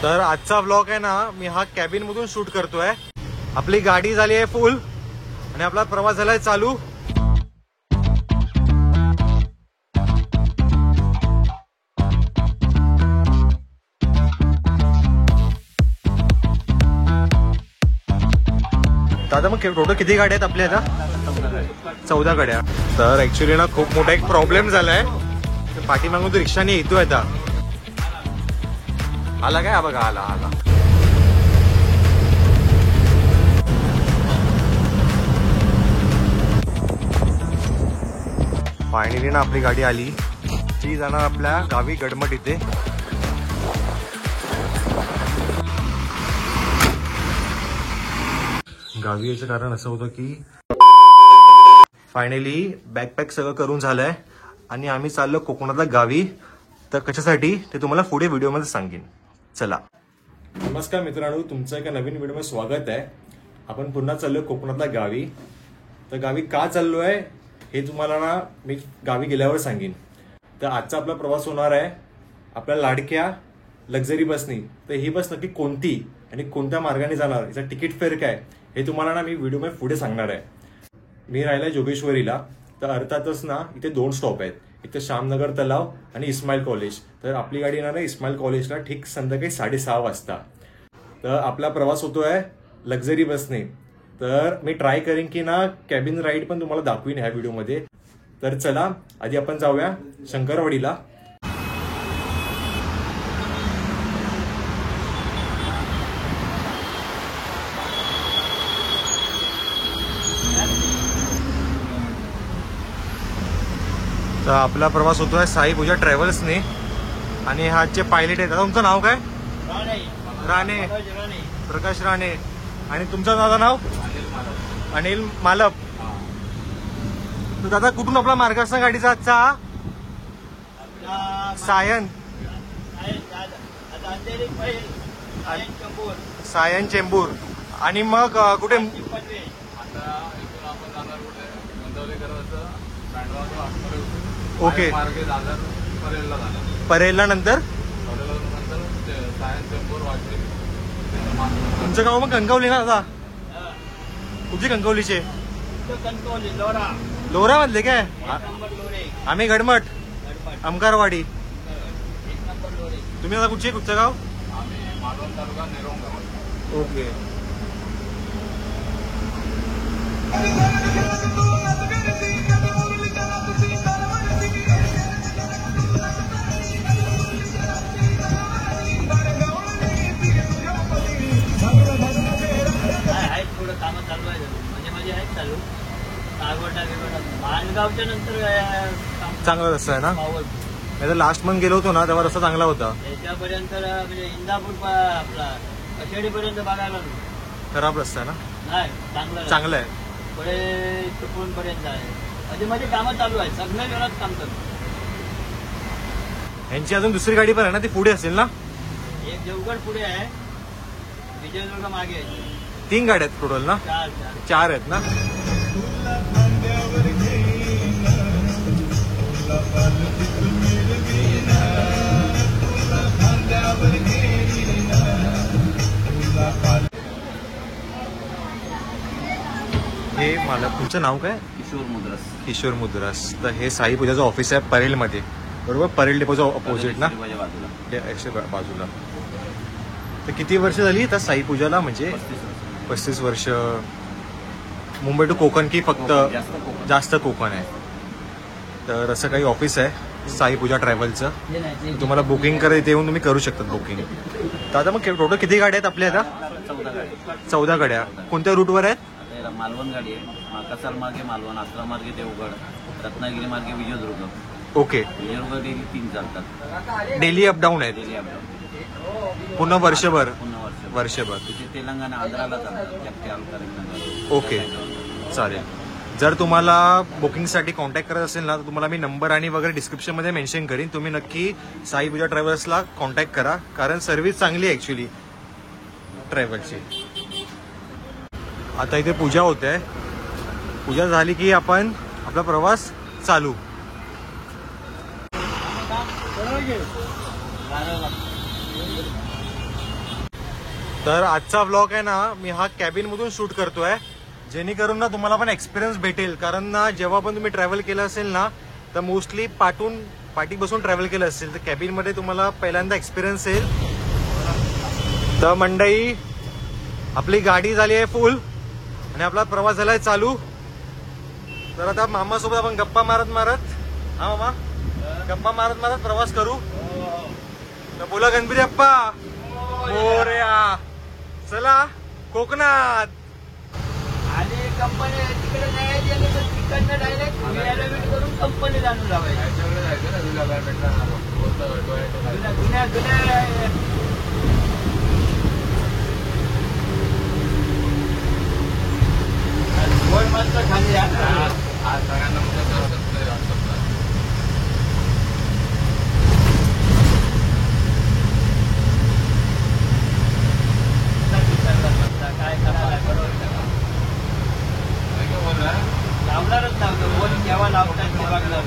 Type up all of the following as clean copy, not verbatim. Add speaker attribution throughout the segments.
Speaker 1: तर आजचा व्लॉग आहे ना, मी हा कॅबिन मधून शूट करतोय. आपली गाडी झाली आहे फुल आणि आपला प्रवास झालाय चालू. दादा मग टोटल किती गाड्या आहेत आपल्या आता? 14 गाड्या. तर ऍक्च्युली ना खूप मोठा एक प्रॉब्लेम झालाय. पाठीमागून तो रिक्षाने येतोय आता. आला काय? बघा आला आला. फायनली ना आपली गाडी आली. ती जाणार आपल्या गावी गडमट इथे. गावी याचं कारण असं होतं की फायनली बॅकपॅक सगळं करून झालंय आणि आम्ही चाललो कोकणातल्या गावी. तर कशासाठी ते तुम्हाला पुढे व्हिडिओमध्ये सांगेन. चला. नमस्कार मित्रांनो, तुमचं एका नवीन व्हिडिओमध्ये स्वागत आहे. आपण पुन्हा चाललो कोकणातल्या गावी. तर गावी का चाललोय हे तुम्हाला ना मी गावी गेल्यावर सांगेन. तर आजचा आपला प्रवास होणार आहे आपल्या लाडक्या लक्झरी बसनी. तर ही बस नक्की कोणती आणि कोणत्या मार्गाने जाणार, याचं तिकीट फेअर काय हे तुम्हाला ना मी व्हिडिओमध्ये पुढे सांगणार आहे. मी राहिला जोगेश्वरीला. तर अर्थातच ना इथे 2 स्टॉप आहेत. इथे श्यामनगर तलाव आणि इस्माईल कॉलेज. तर आपली गाडी येणार आहे इस्माईल कॉलेजला ठीक संध्याकाळी 6:30 वाजता. तर आपला प्रवास होतोय लक्झरी बसने. तर मी ट्राय करेन की ना कॅबिन राईड पण तुम्हाला दाखवीन ह्या व्हिडिओमध्ये. तर चला आधी आपण जाऊया शंकरवाडीला. तर आपला प्रवास होतोय साई पूजा ट्रॅव्हल्सने आणि हा जे पायलट आहे. दादा तुमचं नाव काय? राणे. प्रकाश राणे. आणि तुमचं दादा नाव? अनिल मालप. तर दादा कुठून आपला मार्ग असता गाडीचा आजचा? सायन सायन चेंबूर. आणि मग कुठे? ओके. परेलला नंतर तुमचं गाव मग कणकवली ना दादा? कुठची कणकवलीचे? लोरा मधले काय? आम्ही गडमट अमकारवाडी. तुम्ही आता कुठचे? कुठचं गाव? ओके. चांगला रस्ता आहे ना? नाही तर लास्ट मंथ गेलो होतो ना तेव्हा रस्ता चांगला होता.
Speaker 2: त्याच्यापर्यंत म्हणजे इंदापूर आपला कशेडीपर्यंत बघायला
Speaker 1: खराब रस्ता आहे ना?
Speaker 2: नाही,
Speaker 1: चांगला आहे.
Speaker 2: पुढे चिपळूण पर्यंत आहे. म्हणजे माझी कामं चालू आहे. सगळ्या वेळात काम चालू.
Speaker 1: यांची अजून दुसरी गाडी पण आहे ना, ती पुढे असेल ना?
Speaker 2: एक देवगड पुढे आहे, विजयदुर्ग मागे आहे.
Speaker 1: 3 गाड्या आहेत टोटल ना? 4 आहेत ना? हे मला तुमचं नाव काय?
Speaker 2: किशोर मुद्रास.
Speaker 1: किशोर मुद्रास. तर हे साई पूजाचं ऑफिस आहे परेलमध्ये, बरोबर? परेल डेपोच्या ऑपोजिट ना, बाजूला. तर किती वर्ष झाली आता साई पूजाला? म्हणजे 35 वर्ष. मुंबई टू कोकण की फक्त? जास्त कोकण आहे. तर असं काही ऑफिस आहे साई पूजा ट्रॅव्हलचं. तुम्हाला बुकिंग करायचं येऊन तुम्ही करू शकता बुकिंग. तर आता मग टोटल किती गाड्या आहेत आपल्या आता? 14 गाड्या. कोणत्या रूटवर आहेत?
Speaker 2: मालवण गाडी आहे, कसाल मार्गे मालवण, आसरा मार्गे देवगड, रत्नागिरी मार्गे विजयदुर्ग.
Speaker 1: ओके.
Speaker 2: विजयदुर्ग डेली 3 चालतात.
Speaker 1: डेली अपडाऊन आहेत?
Speaker 2: Daily up down.
Speaker 1: पूर्ण वर्षभर?
Speaker 2: पूर्ण
Speaker 1: वर्षभर.
Speaker 2: तिथे तेलंगणा आंध्राला चालतात.
Speaker 1: ओके चालेल. जर तुम्हाला बुकिंगसाठी कॉन्टॅक्ट करायचं असेल ना तर तुम्हाला मी नंबर आणि वगैरे डिस्क्रिप्शनमध्ये मेन्शन करीन. तुम्ही नक्की साई पूजा ट्रॅव्हल्सला कॉन्टॅक्ट करा, कारण सर्व्हिस चांगली आहे ॲक्च्युली ट्रॅव्हलची. आता इथे पूजा होते. पूजा झाली की आपण आपला प्रवास चालू. तर आजचा व्लॉग आहे ना, मी हा कॅबिन मधून शूट करतोय, जेणेकरून ना तुम्हाला पण एक्सपिरियन्स भेटेल. कारण ना जेव्हा पण तुम्ही ट्रॅव्हल केलं असेल ना, तर मोस्टली पाठी बसून ट्रॅव्हल केलं असेल, तर कॅबिन मध्ये तुम्हाला पहिल्यांदा एक्सपिरियन्स येईल. तर मंडळी, आपली गाडी झाली आहे फुल आणि आपला प्रवास झालाय चालू. तर आता मामासोबत आपण गप्पा मारत हा मामा, गप्पा मारत प्रवास करू. तर बोला गणपती अप्पा मोरया. चला कोकणात.
Speaker 3: आणि कंपनी तिकडे जायची आणि तिकडनं डायरेक्ट फिरायला भेट करून कंपनी जाणून लावायची. गोड माणसं खाली काय करायला बरोबर लावणारच लावतो. बोल केव्हा लावतात ते बघणार.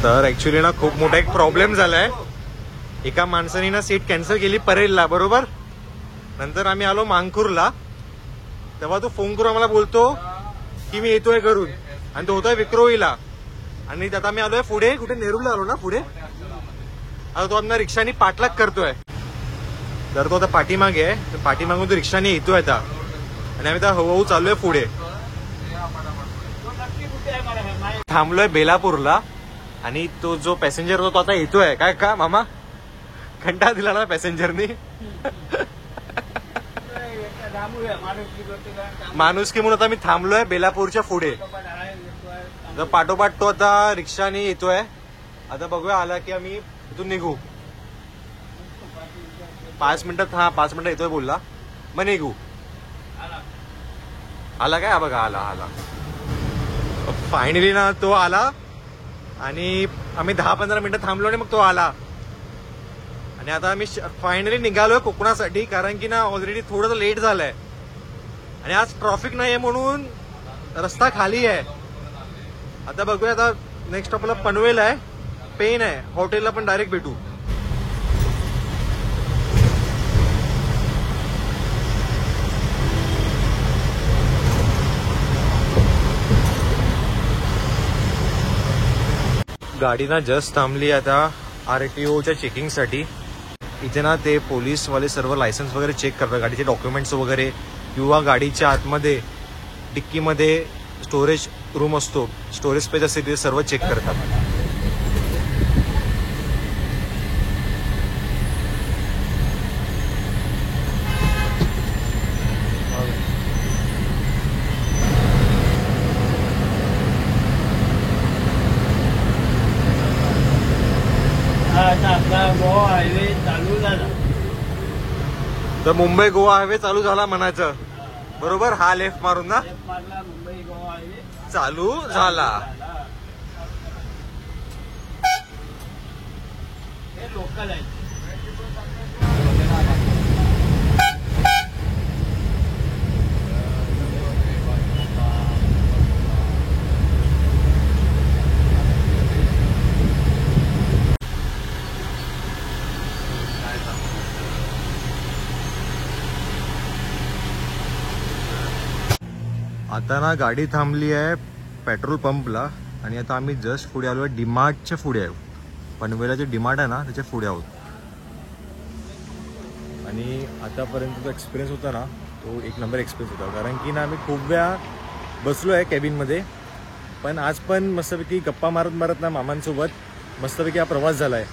Speaker 1: तर ऍक्च्युली ना खूप मोठा एक प्रॉब्लेम झालाय. एका माणसाने ना सीट कॅन्सल केली परेलला, बरोबर. नंतर आम्ही आलो मांगखुरला, तेव्हा तो फोन करून आम्हाला बोलतो की मी येतोय करून, आणि तो होतोय विक्रोळीला. आणि आता मी आलोय पुढे, कुठे नेरूरला आलो ना पुढे. आता तो आमना रिक्षानी पाठलाग करतोय. तर तो आता पाठीमागे आहे, पाठीमागून तो रिक्षाने येतोय आता, आणि आम्ही आता हळूहळू चाललोय पुढे. थांबलोय बेलापूरला, आणि तो जो पॅसेंजर होता तो आता येतोय. काय का मामा, कंटाळा दिला ना पॅसेंजरनी. माणुसकी म्हणून आता मी थांबलोय बेलापूरच्या पुढे. तर पाठोपाठ तो आता रिक्षाने येतोय. आता बघूया, आला की आम्ही इथून निघू. 5 मिनिटात, 5 मिनिटात येतोय बोलला, मग निघू. आला काय, बघा आला. फायनली ना तो आला, आणि आम्ही 10-15 मिनिटं थांबलो आणि मग तो आला. आणि आता आम्ही फायनली निघालोय कोकणासाठी, कारण की ना ऑलरेडी थोडंसं लेट झालंय, आणि आज ट्रॉफिक नाहीये म्हणून रस्ता खाली आहे. आता बघूया, आता नेक्स्ट आपला पनवेल आहे, पेन आहे, हॉटेलला पण डायरेक्ट भेटू. गाडी ना जस्ट थांबली आता RTOच्या चेकिंगसाठी. इथे ना ते पोलीसवाले सर्व लायसन्स वगैरे चेक करतात, गाडीचे डॉक्युमेंट्स वगैरे, किंवा गाडीच्या आतमध्ये डिक्कीमध्ये स्टोरेज रूम असतो, स्टोरेज स्पेस असते, ते सर्व चेक करतात.
Speaker 3: आपला गोवा हायवे चालू झाला.
Speaker 1: तर मुंबई गोवा हायवे चालू झाला म्हणायचं, बरोबर. हा लेफ्ट मारून ना
Speaker 3: मारला, मुंबई गोवा हायवे
Speaker 1: चालू झाला.
Speaker 3: हे लोकल आहे.
Speaker 1: आता ना गाडी थांबली आहे पेट्रोल पंपला, आणि आता आम्ही जस्ट पुढे आलो आहे, डीमार्टच्या पुढे आहोत. पनवेलला जे डीमार्ट आहे ना त्याच्या पुढे आहोत. आणि आतापर्यंत जो एक्सपिरियन्स होता ना तो एक नंबर एक्सपिरियन्स होता, कारण की ना आम्ही खूप वेळा बसलो आहे कॅबिनमध्ये, पण आज पण मस्तपैकी गप्पा मारत ना मामांसोबत मस्तपैकी हा प्रवास झाला आहे.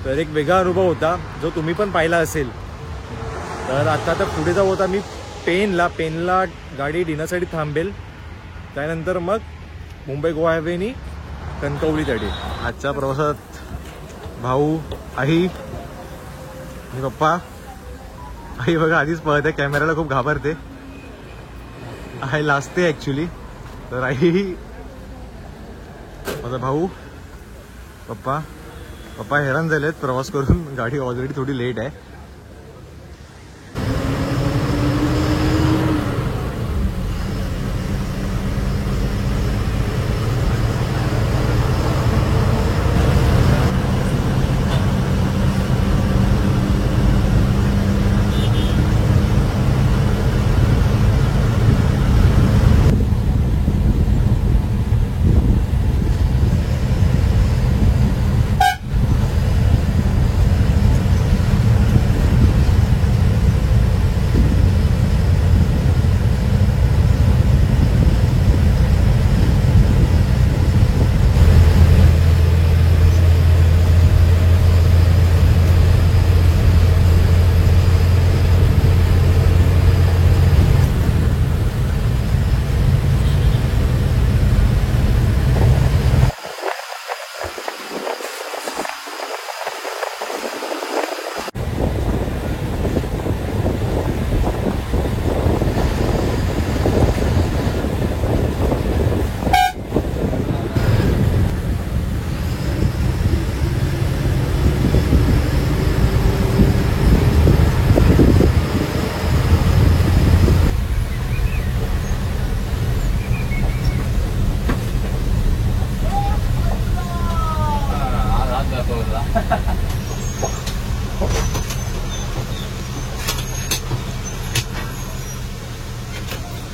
Speaker 1: तर एक वेगळा अनुभव होता जो तुम्ही पण पाहिला असेल. तर आता पुढे जाऊ होता मी पेनला गाडी डिनरसाठी थांबेल. त्यानंतर मग मुंबई गोवा हायवेनी कणकवलीसाठी. आजच्या प्रवासात भाऊ, आई आणि पप्पा. आई बघा आधीच पळते, कॅमेऱ्याला खूप घाबरते, आई लाजते ॲक्च्युली. तर आई, माझा भाऊ, पप्पा हैराण झालेत प्रवास करून. गाडी ऑलरेडी थोडी लेट आहे.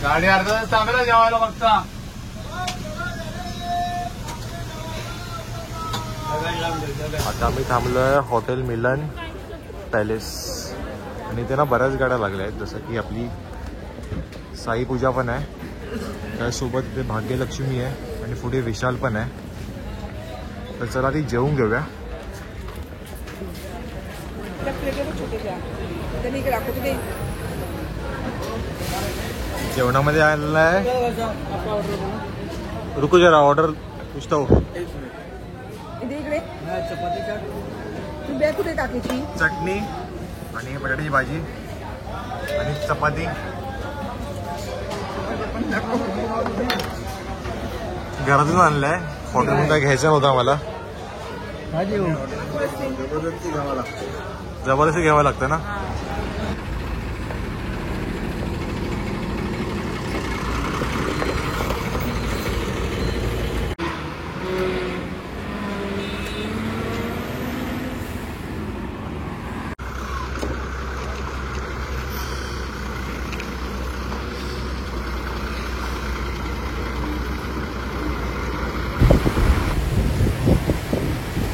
Speaker 3: गाडी अर्धा तास चांगला जेवायला बघता.
Speaker 1: आता आम्ही थांबलोय हॉटेल मिलन पॅलेस. आणि इथे ना बऱ्याच गाड्या लागल्या आहेत, जसं की आपली साई पूजा पण आहे, त्यासोबत इथे भाग्यलक्ष्मी आहे आणि पुढे विशाल पण आहे. तर चला ती जेवून घेऊया. जेवणामध्ये आलेला आहे, रुको जरा ऑर्डर पुछता हूँ. चटणी आणि बटाट्याची भाजी आणि चपाती. घरातून आणलाय, हॉटेलमधून काय घ्यायचं नव्हतं आम्हाला. जबरदस्ती घ्यावं लागतं ना.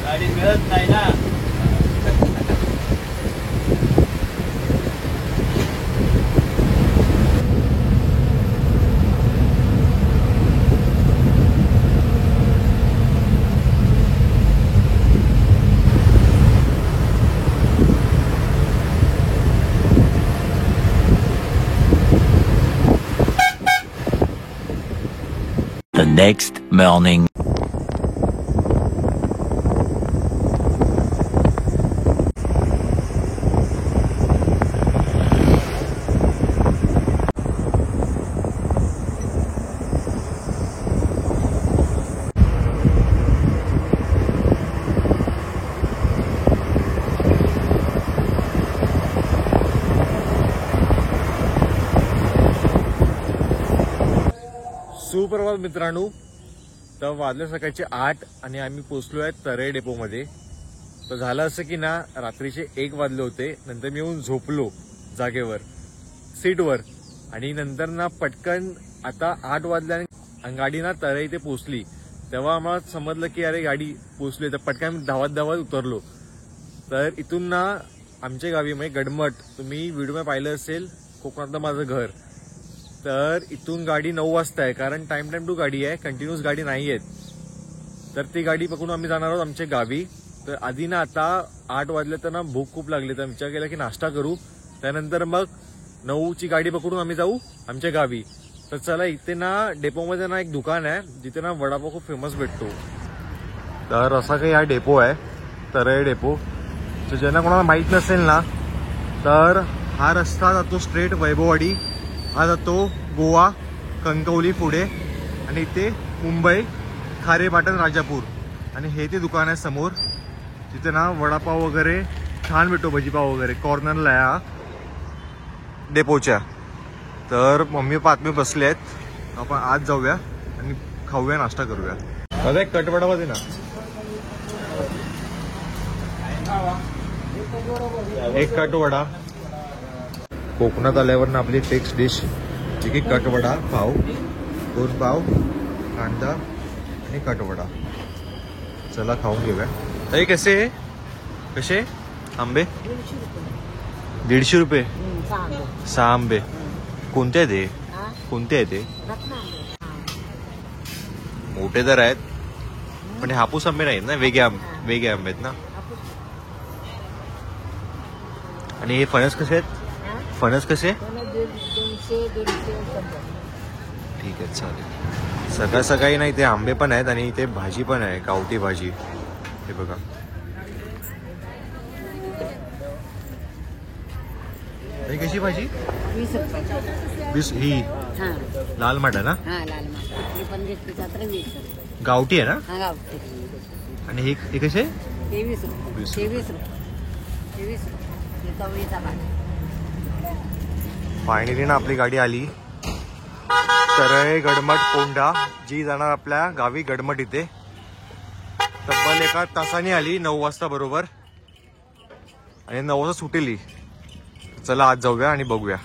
Speaker 3: गाडी मिळत नाही ना.
Speaker 4: The next morning.
Speaker 1: सुप्रभात मित्रांनो. तर वाजले सकाळचे 8 आणि आम्ही पोहोचलो आहे तरे डेपोमध्ये. तर झालं असं की ना, रात्रीचे 1 वाजले होते. नंतर मी येऊन झोपलो जागेवर सीटवर, आणि नंतर ना पटकन आता 8 वाजले आणि गाडी ना तरे इथे पोहोचली. तेव्हा आम्हाला समजलं की अरे गाडी पोहोचली. तर पटकन धावत उतरलो. तर इथून ना आमच्या गावी म्हणजे गडमट, तुम्ही व्हिडिओ पाहिलं असेल, कोकणातलं माझं घर. तर इथून गाडी 9 वाजता आहे, कारण टाइम टू गाडी आहे, कंटिन्यूस गाडी नाही आहेत. तर ती गाडी पकडून आम्ही जाणार आहोत आमच्या गावी. तर आधी ना आता 8 वाजले तर ना भूक खूप लागली, तर विचार केला की नाश्ता करू, त्यानंतर मग 9ची गाडी पकडून आम्ही जाऊ आमच्या गावी. तर चला, इथे ना डेपोमध्ये ना एक दुकान आहे जिथे ना वडापाव खूप फेमस भेटतो. तर असा काही हा डेपो आहे, तरळे डेपो. तर ज्यांना कोणाला माहीत नसेल ना, तर हा रस्ता जातो स्ट्रेट वैभववाडी, हा जातो गोवा कणकवली पुढे, आणि इथे मुंबई खारेपाटण राजापूर, आणि हे ते दुकान आहे समोर तिथे ना वडापाव वगैरे छान भेटतो, भजीपाव वगैरे. कॉर्नरला आहे हा डेपोच्या. तर मम्मी पात्मे बसले आहेत, आपण आज जाऊया आणि खाऊया, नाश्ता करूया. दादा एक कट वडापाव दे ना, एक कट वडा. कोकणात आल्यावर ना आपली फिक्स डिश जी की कट वडा पाव, 2 पाव, कांदा आणि कट वडा. चला खाऊन घेऊया. ताई कसे कसे आंबे? 150 रुपये 6 आंबे. कोणते आहे ते? कोणते आहे ते? मोठे तर आहेत पण हे हापूस आंबे नाहीत ना, वेगळे आंबे आहेत ना. आणि हे फणस कसे आहेत? फणस कसे? ठीक आहे, चालेल. सकाळ सकाळी ना इथे आंबे पण आहेत आणि इथे भाजी पण आहे, गावठी भाजी. हे बघा, ही कशी भाजी?
Speaker 5: 20 रुपये.
Speaker 1: 20. ही
Speaker 5: हां
Speaker 1: लाल माटा ना,
Speaker 5: हां लाल मासा. ही पण घेतली तर 20 रुपये.
Speaker 1: गावठी आहे ना.
Speaker 5: हां गावठी.
Speaker 1: आणि हे कसे?
Speaker 5: 23 रुपये.
Speaker 1: 20
Speaker 5: 23 रुपये. 23 रुपये. हे कवळीचा भाग.
Speaker 1: फायनली ना आपली गाडी आली, तरळे गडमट कोंढा, जी जाणार आपल्या गावी गडमट. इथे तब्बल 1 तासाने आली, 9 वाजता बरोबर, आणि 9 वाजता सुटेली. चला आज जाऊया आणि बघूया.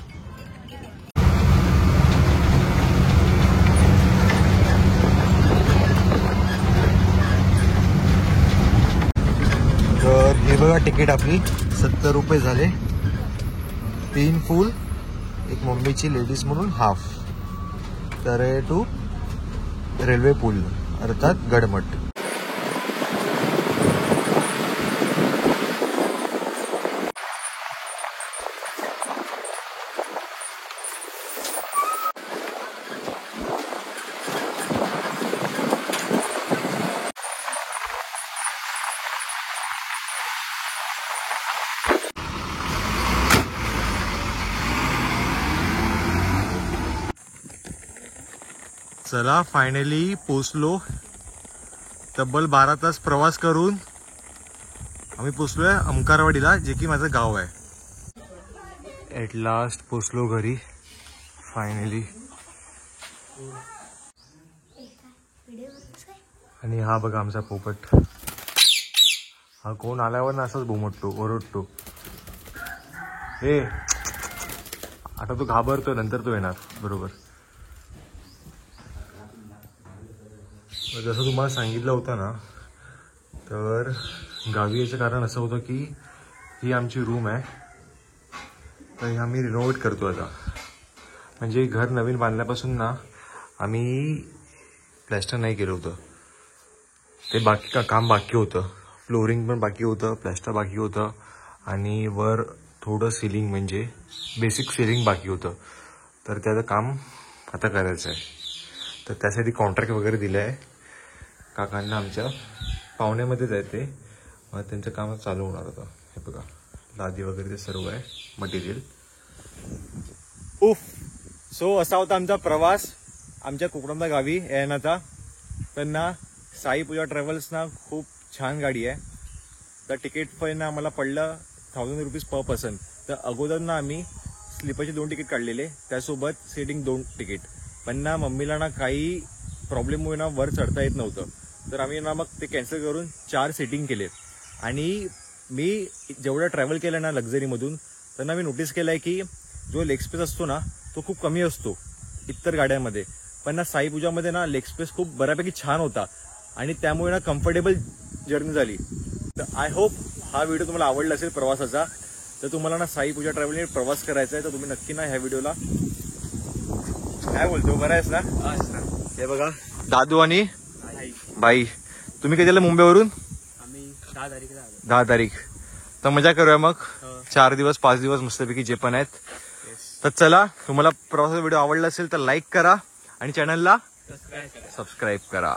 Speaker 1: तर हे बघा तिकीट आपली 70 रुपये झाले. 3 फुल, एक मम्मीची लेडीज म्हणून हाफ. तरळे टू रेल्वे पूल अर्थात गडमट. चला फायनली पोचलो. तब्बल 12 तास प्रवास करून आम्ही पोचलोय अमकारवाडीला, जे की माझं गाव आहे. ॲट लास्ट पोचलो घरी फायनली. आणि हा बघा आमचा पोपट. हा कोण आल्यावर ना असंच भुमटतो, ओरडतो. हे आता तो घाबरतो, नंतर तो येणार बरोबर. जसं तुम्हाला सांगितलं होतं ना, तर गावी याचं कारण असं होतं की ही आमची रूम आहे, तर ही आम्ही रिनोव्हेट करतो आता. म्हणजे घर नवीन बांधल्यापासून ना आम्ही प्लॅस्टर नाही केलं होतं, ते बाकी काम बाकी होतं. फ्लोरिंग पण बाकी होतं, प्लॅस्टर बाकी होतं, आणि वर थोडं सिलिंग म्हणजे बेसिक सिलिंग बाकी होतं. तर त्याचं काम आता करायचं आहे. तर त्यासाठी कॉन्ट्रॅक्ट वगैरे दिलं आहे काकांना. आमच्या पाहुण्यामध्येच आहे ते, मग त्यांचं काम चालू होणार होतं. हे बघा लादी वगैरे ते सर्व आहे मटेरियल. सो असा होता आमचा प्रवास आमच्या कोकणातल्या गावी येण्याचा. त्यांना साई पूजा ट्रॅव्हल्स ना खूप छान गाडी आहे. तर तिकीट पण आम्हाला पडलं 1000 रुपीज पर पर्सन. तर अगोदर ना आम्ही स्लीपरचे 2 तिकीट काढलेले, त्यासोबत सीटिंग 2 तिकीट. पण ना मम्मीला ना काही प्रॉब्लेममुळे ना वर चढता येत नव्हतं, तर आम्ही ना मग ते कॅन्सल करून 4 सीटिंग केले. आणि मी जेवढं ट्रॅव्हल केलं ना लक्झरीमधून, तर ना मी नोटीस केलं आहे की जो लेग स्पेस असतो ना तो खूप कमी असतो इतर गाड्यांमध्ये. पण ना साई पूजामध्ये ना लेग स्पेस खूप बऱ्यापैकी छान होता, आणि त्यामुळे ना कम्फर्टेबल जर्नी झाली. तर आय होप हा व्हिडिओ तुम्हाला आवडला असेल प्रवासाचा. तर तुम्हाला ना साई पूजा ट्रॅव्हलने प्रवास करायचा आहे, तर तुम्ही नक्की ना ह्या व्हिडिओला काय बोलतो, बरं आहेस ना. हे बघा दादू आणि बाई. तुम्ही कधी आला मुंबईवरून?
Speaker 3: आम्ही
Speaker 1: 10 तारीख. तर मजा करूया मग 4 दिवस 5 दिवस मस्तपैकी जे पण आहेत. तर चला, तुम्हाला प्रवासाचा व्हिडिओ आवडला असेल तर लाईक करा आणि चॅनलला सबस्क्राईब करा.